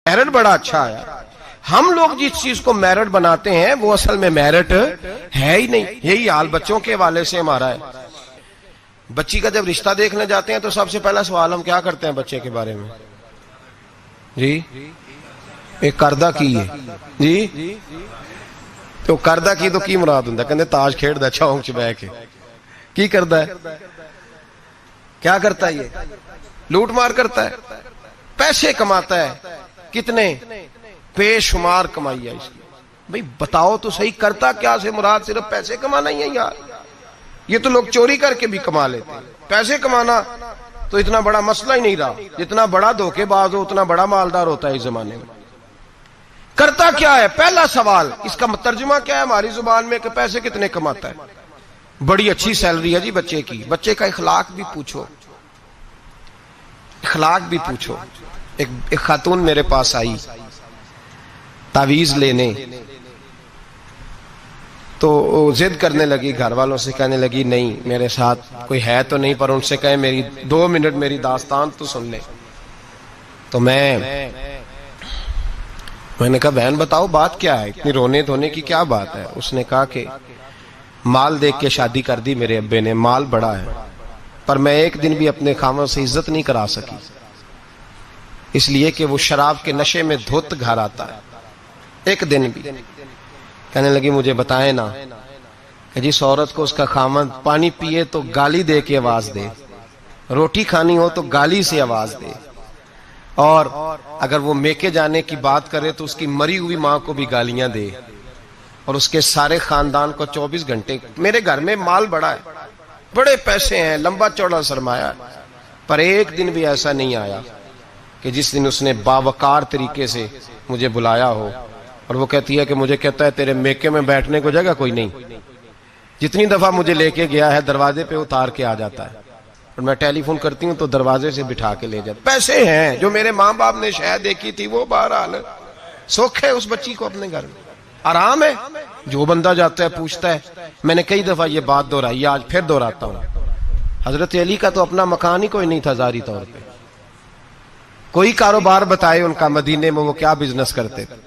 Merit بڑا اچھا آیا. ہم لوگ جس چیز کو میرٹ بناتے ہیں وہ اصل میں میرٹ ہے ہی نہیں. یہی حال بچوں کے حوالے سے ہمارا ہے. بچی کا جب رشتہ دیکھنے جاتے ہیں تو سب سے پہلا سوال ہم کیا کرتے ہیں بچے کے بارے میں؟ جی ایک کردہ کی ہے جی, تو کردہ کی تو کی مراد ہوں کہ تاج کھیڑ دا چونک چ بہ کے کی کردا ہے؟ کیا کرتا ہے؟ یہ لوٹ مار کرتا ہے, پیسے کماتا ہے. کتنے بے شمار کمائی ہے اس کی. بھئی بتاؤ تو صحیح, کرتا کیا سے مراد صرف پیسے کمانا ہی ہے یار؟ یہ تو لوگ چوری کر کے بھی کما لیتے ہیں. پیسے کمانا تو اتنا بڑا مسئلہ ہی نہیں رہا. جتنا بڑا دھوکے باز ہو اتنا بڑا مالدار ہوتا ہے اس زمانے میں. کرتا کیا ہے؟ پہلا سوال اس کا ترجمہ کیا ہے ہماری زبان میں کہ پیسے کتنے کماتا ہے؟ بڑی اچھی سیلری ہے جی بچے کی. بچے کا اخلاق بھی پوچھو, اخلاق بھی پوچھو. ایک خاتون میرے پاس آئی تعویذ لینے, تو ضد کرنے لگی, گھر والوں سے کہنے لگی نہیں میرے ساتھ کوئی ہے تو نہیں, پر ان سے کہے میری 2 منٹ میری داستان تو سن لے. تو میں نے کہا بہن بتاؤ بات کیا ہے, اتنی رونے دھونے کی کیا بات ہے؟ اس نے کہا کہ مال دیکھ کے شادی کر دی میرے ابے نے, مال بڑا ہے, پر میں ایک دن بھی اپنے خاوند سے عزت نہیں کرا سکی, اس لیے کہ وہ شراب کے نشے میں دھوت گھر آتا ہے. ایک دن بھی. کہنے لگی مجھے بتائیں نا کہ جس عورت کو اس کا خاوند پانی پیے تو گالی دے کے آواز دے, روٹی کھانی ہو تو گالی سے آواز دے, اور اگر وہ میکے جانے کی بات کرے تو اس کی مری ہوئی ماں کو بھی گالیاں دے, اور اس کے سارے خاندان کو 24 گھنٹے. میرے گھر میں مال بڑا ہے, بڑے پیسے ہیں, لمبا چوڑا سرمایہ ہے, پر ایک دن بھی ایسا نہیں آیا کہ جس دن اس نے باوقار طریقے سے مجھے بلایا ہو. اور وہ کہتی ہے کہ مجھے کہتا ہے تیرے میکے میں بیٹھنے کو جگہ کوئی نہیں. جتنی دفعہ مجھے لے کے گیا ہے دروازے پہ اتار کے آ جاتا ہے, اور میں ٹیلی فون کرتی ہوں تو دروازے سے بٹھا کے لے جاتا. پیسے ہیں, جو میرے ماں باپ نے شاید دیکھی تھی وہ بہرحال سکھ ہے اس بچی کو اپنے گھر میں, آرام ہے. جو بندہ جاتا ہے پوچھتا ہے. میں نے کئی دفعہ یہ بات دہرائی, آج پھر دہراتا ہوں. حضرت علی کا تو اپنا مکان ہی کوئی نہیں تھا ظاہری طور پہ. کوئی کاروبار بتائے ان کا مدینے میں وہ کیا بزنس کرتے تھے,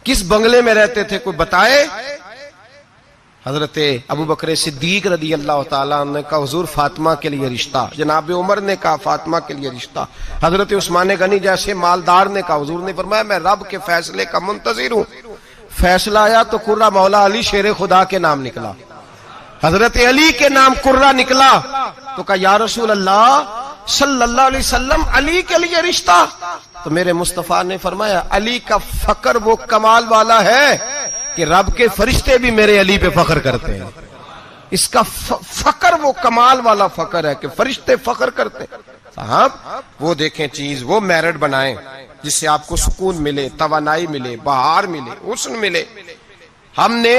کس بنگلے میں رہتے تھے, کوئی بتائے؟ حضرت ابو بکر صدیق رضی اللہ تعالیٰ عنہ نے کہا حضور فاطمہ کے لیے رشتہ, جناب عمر نے کہا فاطمہ کے لیے رشتہ, حضرت عثمان غنی جیسے مالدار نے کہا. حضور نے فرمایا میں رب کے فیصلے کا منتظر ہوں. فیصلہ آیا تو قرہ مولا علی شیر خدا کے نام نکلا, حضرت علی کے نام قرہ نکلا. تو کہا یا رسول اللہ صلی اللہ علیہ وسلم علی کے لیے رشتہ. تو میرے مصطفیٰ نے فرمایا علی کا فخر وہ کمال والا ہے کہ رب کے فرشتے بھی میرے علی پہ فخر کرتے ہیں. اس کا فخر وہ کمال والا فخر ہے کہ فرشتے فخر کرتے ہیں. صاحب وہ دیکھیں چیز, وہ میرٹ بنائیں جس سے آپ کو سکون ملے, توانائی ملے, بہار ملے, حسن ملے. ہم نے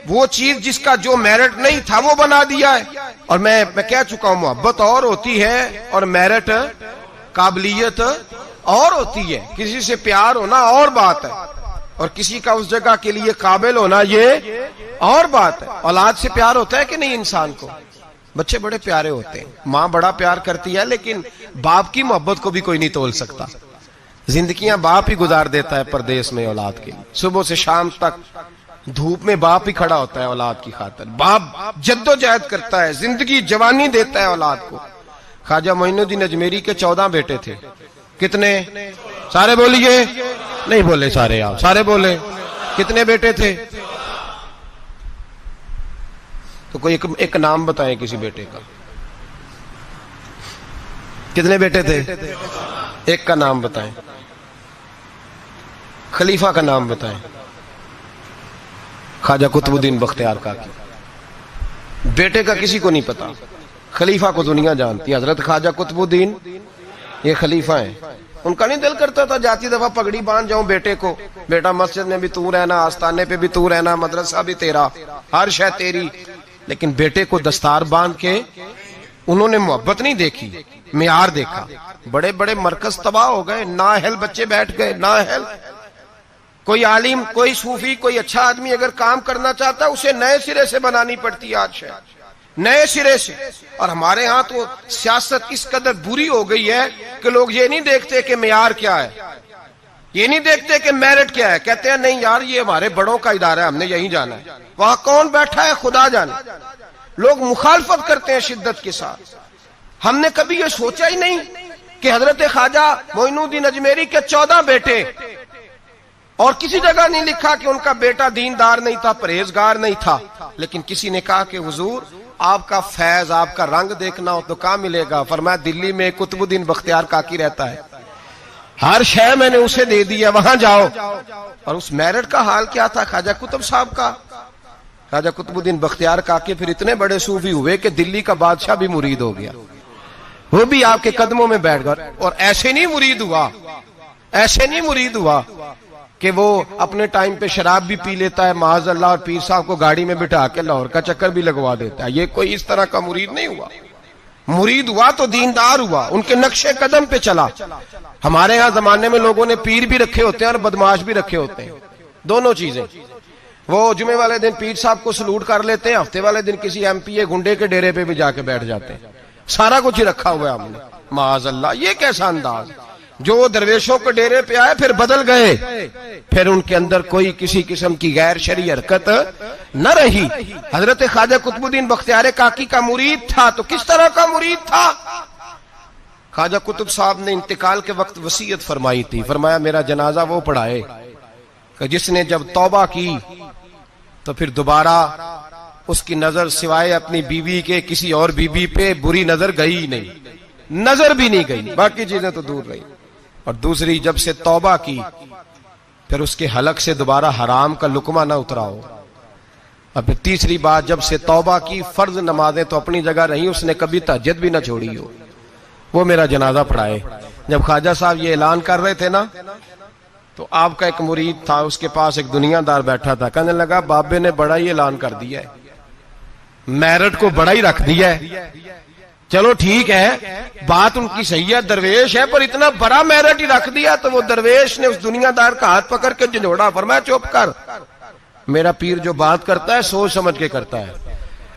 وہ چیز جس کا جو میرٹ نہیں تھا وہ بنا دیا ہے. اور میں کہہ چکا ہوں محبت اور ہوتی ہے اور میرٹ قابلیت اور ہوتی ہے. کسی سے پیار ہونا اور بات ہے, اور کسی کا اس جگہ کے لیے قابل ہونا یہ اور بات ہے. اولاد سے پیار ہوتا ہے کہ نہیں انسان کو؟ بچے بڑے پیارے ہوتے ہیں, ماں بڑا پیار کرتی ہے, لیکن باپ کی محبت کو بھی کوئی نہیں تول سکتا. زندگیاں باپ ہی گزار دیتا ہے پردیس میں اولاد کے لیے. صبح سے شام تک دھوپ میں باپ ہی کھڑا ہوتا ہے اولاد کی خاطر. باپ جدوجہد کرتا ہے, زندگی جوانی دیتا ہے اولاد کو. خواجہ معین الدین اجمیری کے 14 بیٹے تھے. کتنے؟ سارے بولیے. نہیں بولے سارے, آپ سارے بولے. کتنے بیٹے تھے؟ تو کوئی ایک نام بتائیں کسی بیٹے کا. کتنے بیٹے تھے؟ ایک کا نام بتائیں. خلیفہ کا نام بتائیں. خواجہ قطب الدین بختیار کاکی. بیٹے کا کسی کو نہیں پتا, خلیفہ کو دنیا جانتی ہے. حضرت خواجہ قطب الدین یہ خلیفہ ہیں. ان کا نہیں دل کرتا تھا جاتی دفعہ پگڑی باندھ جاؤں بیٹے کو, بیٹا مسجد میں بھی تو رہنا, آستانے پہ بھی تو رہنا, مدرسہ بھی تیرا, ہر شے تیری. لیکن بیٹے کو دستار باندھ کے انہوں نے محبت نہیں دیکھی, معیار دیکھا. بڑے بڑے مرکز تباہ ہو گئے, نااہل بچے بیٹھ گئے, نااہل. کوئی عالم, کوئی صوفی, کوئی اچھا آدمی اگر کام کرنا چاہتا ہے اسے نئے سرے سے بنانی پڑتی ہے. آج نئے سرے سے. اور ہمارے ہاں تو سیاست اس قدر بری ہو گئی ہے کہ لوگ یہ نہیں دیکھتے کہ معیار کیا ہے, یہ نہیں دیکھتے کہ میرٹ کیا ہے، کہتے ہیں نہیں یار یہ ہمارے بڑوں کا ادارہ ہے، ہم نے یہیں جانا ہے، وہاں کون بیٹھا ہے خدا جانے۔ لوگ مخالفت کرتے ہیں شدت کے ساتھ۔ ہم نے کبھی یہ سوچا ہی نہیں کہ حضرت خواجہ معین الدین اجمیری کے 14 بیٹے، اور کسی جگہ نہیں لکھا کہ ان کا بیٹا دیندار نہیں تھا، پرہیزگار نہیں تھا، لیکن کسی نے کہا کہ حضور آپ کا فیض، آپ کا رنگ دیکھنا ہو تو کہاں ملے گا؟ فرمایا دلی میں قطب الدین بختیار کاکی رہتا ہے، ہر شے میں نے اسے دے دیا، وہاں جاؤ۔ اور اس میرٹ کا حال کیا تھا خواجہ قطب صاحب کا؟ خواجہ قطب الدین بختیار کاکی پھر اتنے بڑے صوفی ہوئے کہ دلی کا بادشاہ بھی مرید ہو گیا، وہ بھی آپ کے قدموں میں بیٹھ گیا۔ اور ایسے نہیں مرید ہوا، ایسے نہیں مرید ہوا کہ وہ اپنے ٹائم پہ شراب بھی پی لیتا ہے معاذ اللہ، اور پیر صاحب کو گاڑی میں بٹھا کے لاہور کا چکر بھی لگوا دیتا ہے۔ یہ کوئی اس طرح کا مرید نہیں ہوا۔ مرید ہوا تو دیندار ہوا، ان کے نقش قدم پہ چلا۔ ہمارے ہاں زمانے میں لوگوں نے پیر بھی رکھے ہوتے ہیں اور بدماش بھی رکھے ہوتے ہیں، دونوں چیزیں۔ وہ جمعے والے دن پیر صاحب کو سلوٹ کر لیتے ہیں، ہفتے والے دن کسی ایم پی اے گنڈے کے ڈیرے پہ بھی جا کے بیٹھ جاتے ہیں۔ سارا کچھ ہی رکھا ہوا ہے ہم نے، معاذ اللہ۔ یہ کیسا انداز؟ جو درویشوں کے ڈیرے پہ آئے پھر بدل گئے، پھر ان کے اندر کوئی کسی قسم کی غیر شرعی حرکت نہ رہی۔ حضرت خواجہ قطب الدین بختیار کاکی کا مرید تھا تو کس طرح کا مرید تھا؟ خواجہ قطب صاحب نے انتقال کے وقت وصیت فرمائی تھی، فرمایا میرا جنازہ وہ پڑھائے کہ جس نے جب توبہ کی تو پھر دوبارہ اس کی نظر سوائے اپنی بیوی کے کسی اور بیوی پہ بری نظر گئی ہی نہیں، نظر بھی نہیں گئی، باقی چیزیں تو دور رہی۔ اور دوسری، جب سے توبہ کی پھر اس کے حلق سے دوبارہ حرام کا لقمہ نہ اترا ہو۔ اور پھر تیسری بات، جب سے توبہ کی فرض نمازیں تو اپنی جگہ رہی، اس نے کبھی تہجد بھی نہ چھوڑی ہو، وہ میرا جنازہ پڑھائے۔ جب خواجہ صاحب یہ اعلان کر رہے تھے نا تو آپ کا ایک مرید تھا، اس کے پاس ایک دنیا دار بیٹھا تھا، کہنے لگا بابے نے بڑا ہی اعلان کر دیا ہے، میرٹ کو بڑا ہی رکھ دیا ہے۔ چلو ٹھیک ہے، بات ان کی صحیح ہے، درویش ہے، پر اتنا بڑا میرٹ ہی رکھ دیا۔ تو وہ درویش نے اس دنیا دار کا ہاتھ پکڑ کے جھنجھوڑا، فرمایا چپ کر، میرا پیر جو بات کرتا ہے سوچ سمجھ کے کرتا ہے،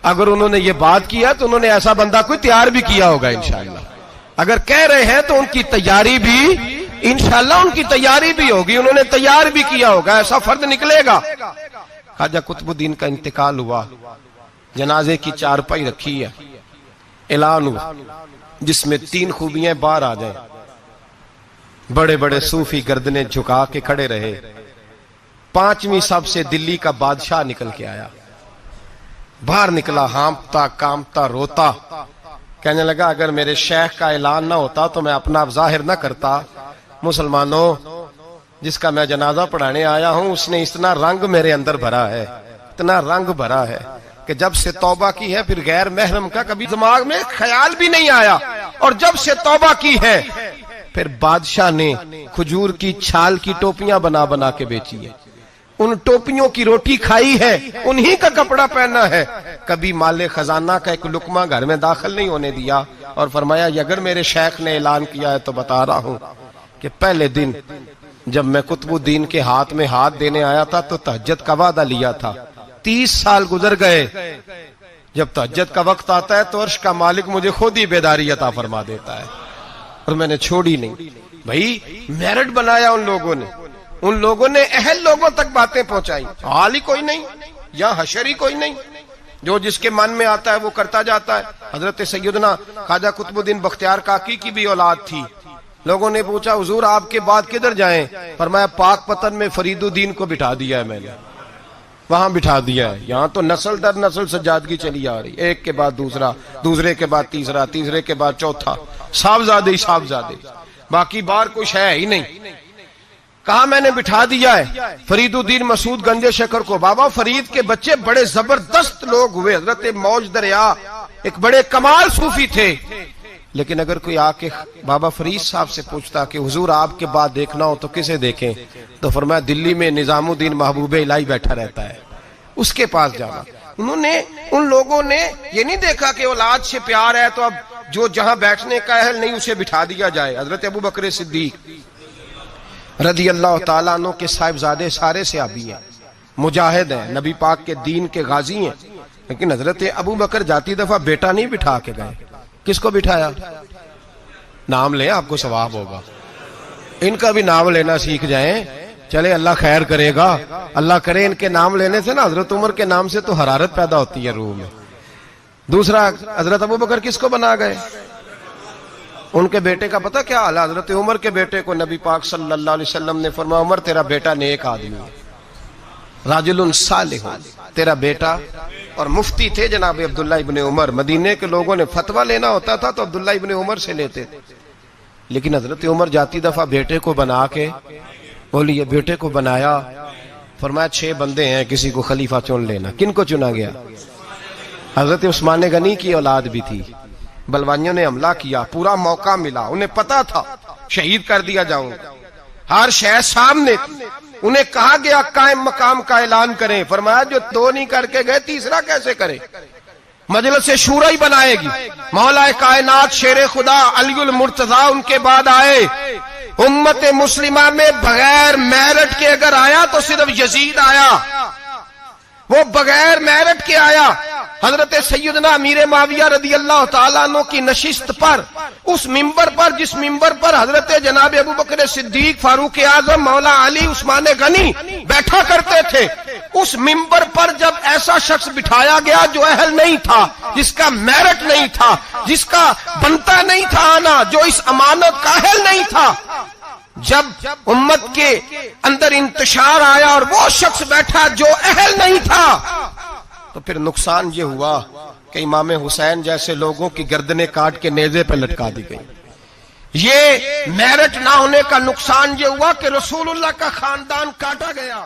اگر انہوں نے یہ بات کیا تو انہوں نے ایسا بندہ کوئی تیار بھی کیا ہوگا انشاءاللہ، اگر کہہ رہے ہیں تو ان کی تیاری بھی انشاءاللہ ان کی تیاری بھی ہوگی، انہوں نے تیار بھی کیا ہوگا، ایسا فرد نکلے گا۔ خواجہ قطب الدین کا انتقال ہوا، جنازے کی چارپائی رکھی ہے، اعلان ہوا جس میں 3 خوبیاں باہر آ جائیں۔ بڑے بڑے صوفی گردنیں جھکا کے کھڑے رہے۔ 5ویں سب سے دلی کا بادشاہ نکل کے آیا، باہر نکلا، ہانپتا کامتا روتا، کہنے لگا اگر میرے شیخ کا اعلان نہ ہوتا تو میں اپنا ظاہر نہ کرتا۔ مسلمانوں، جس کا میں جنازہ پڑھانے آیا ہوں اس نے اتنا رنگ میرے اندر بھرا ہے، اتنا رنگ بھرا ہے کہ جب سے توبہ کی ہے پھر غیر محرم کا کبھی دماغ میں خیال بھی نہیں آیا، اور جب سے توبہ کی ہے پھر بادشاہ نے کھجور کی چھال کی ٹوپیاں بنا بنا کے بیچی ہے، ان ٹوپیوں کی روٹی کھائی ہے، انہی کا کپڑا پہنا ہے، کبھی مال خزانہ کا ایک لقمہ گھر میں داخل نہیں ہونے دیا۔ اور فرمایا اگر میرے شیخ نے اعلان کیا ہے تو بتا رہا ہوں کہ پہلے دن جب میں قطب الدین کے ہاتھ میں ہاتھ دینے آیا تھا تو تہجد کا وعدہ لیا تھا، 30 سال گزر گئے، جب تہجد کا وقت آتا ہے تو عرش کا مالک مجھے خود ہی بیداری عطا فرما دیتا ہے، اور میں نے چھوڑی نہیں۔ بھائی میرٹ بنایا ان لوگوں نے اہل لوگوں تک باتیں پہنچائی، حال ہی کوئی نہیں، یا حشر ہی کوئی نہیں، جو جس کے من میں آتا ہے وہ کرتا جاتا ہے۔ حضرت سیدنا خواجہ قطب الدین بختیار کاکی کی بھی اولاد تھی، لوگوں نے پوچھا حضور آپ کے بعد کدھر جائیں؟ فرمایا پاک پتن میں فرید الدین کو بٹھا دیا ہے میں نے، وہاں بٹھا دیا ہے، یہاں تو نسل در نسل سجادگی چلی آ رہی، ایک کے بعد دوسرا، دوسرے کے بعد تیسرا، تیسرے کے بعد چوتھا، صاحبزادے ہی صاحبزادے، باقی بار کچھ ہے ہی نہیں۔ کہا میں نے بٹھا دیا ہے فرید الدین مسعود گنج شکر کو۔ بابا فرید کے بچے بڑے زبردست لوگ ہوئے، حضرت موج دریا ایک بڑے کمال صوفی تھے، لیکن اگر کوئی آ کے بابا فرید صاحب سے پوچھتا کہ حضور آپ کے بعد دیکھنا ہو تو کسے دیکھیں، تو فرمایا دلی میں نظام الدین محبوب الہی بیٹھا رہتا ہے، اس کے پاس جانا۔ ان لوگوں نے یہ نہیں دیکھا کہ اولاد سے پیار ہے تو اب جو جہاں بیٹھنے کا اہل نہیں اسے بٹھا دیا جائے۔ حضرت ابو بکر صدیق رضی اللہ تعالیٰ عنہ کے صاحبزادے سارے صحابی ہیں، مجاہد ہیں، نبی پاک کے دین کے غازی ہیں، لیکن حضرت ابو بکر جاتی دفعہ بیٹا نہیں بٹھا کے گئے، کس کو بٹھایا؟ نام لیں آپ کو ثواب ہوگا۔ ان کا بھی نام لینا سیکھ جائیں. چلے اللہ خیر کرے گا. اللہ کرے ان کے نام لینے سے نا حضرت عمر کے نام سے تو حرارت پیدا ہوتی ہے روح میں. دوسرا حضرت ابوبکر کس کو بنا گئے؟ ان کے بیٹے کا پتہ کیا حال ہے؟ حضرت عمر کے بیٹے کو نبی پاک صلی اللہ علیہ وسلم نے فرمایا عمر تیرا بیٹا نیک آدمی ہے، راجل صالح، تیرا بیٹا. اور مفتی تھے جناب عبداللہ ابن عمر. مدینے کے لوگوں نے فتویٰ لینا ہوتا تھا تو عبداللہ ابن عمر سے لیتے تھے. لیکن حضرت عمر جاتی دفعہ بیٹے کو بنا کے بولیے، بیٹے کو بنایا، فرمایا 6 بندے ہیں کسی کو خلیفہ چن لینا. کن کو چنا گیا؟ حضرت عثمان غنی کی اولاد بھی تھی. بلوانیوں نے حملہ کیا، پورا موقع ملا، انہیں پتا تھا شہید کر دیا جاؤں، ہر شے سامنے. انہیں کہا گیا قائم مقام کا اعلان کریں. فرمایا جو 2 نہیں کر کے گئے تیسرا کیسے کرے؟ مجلس شورا ہی بنائے گی. مولا کائنات شیر خدا علی المرتضیٰ ان کے بعد آئے. امت مسلمہ میں بغیر میرٹ کے اگر آیا تو صرف یزید آیا، وہ بغیر میرٹ کے آیا. حضرت سیدنا امیر معاویہ رضی اللہ تعالیٰ عنہ کی نشست پر، اس منبر پر جس منبر پر حضرت جناب ابوبکر صدیق، فاروق اعظم، مولا علی، عثمان غنی بیٹھا کرتے تھے، اس منبر پر جب ایسا شخص بٹھایا گیا جو اہل نہیں تھا، جس کا میرٹ نہیں تھا، جس کا بنتا نہیں تھا آنا، جو اس امانت کا اہل نہیں تھا، جب امت کے اندر انتشار آیا اور وہ شخص بیٹھا جو اہل نہیں تھا، تو پھر نقصان یہ ہوا کہ امام حسین جیسے لوگوں کی گردنیں کاٹ کے نیزے پہ لٹکا دی گئی. یہ میرٹ نہ ہونے کا نقصان یہ ہوا کہ رسول اللہ کا خاندان کاٹا گیا.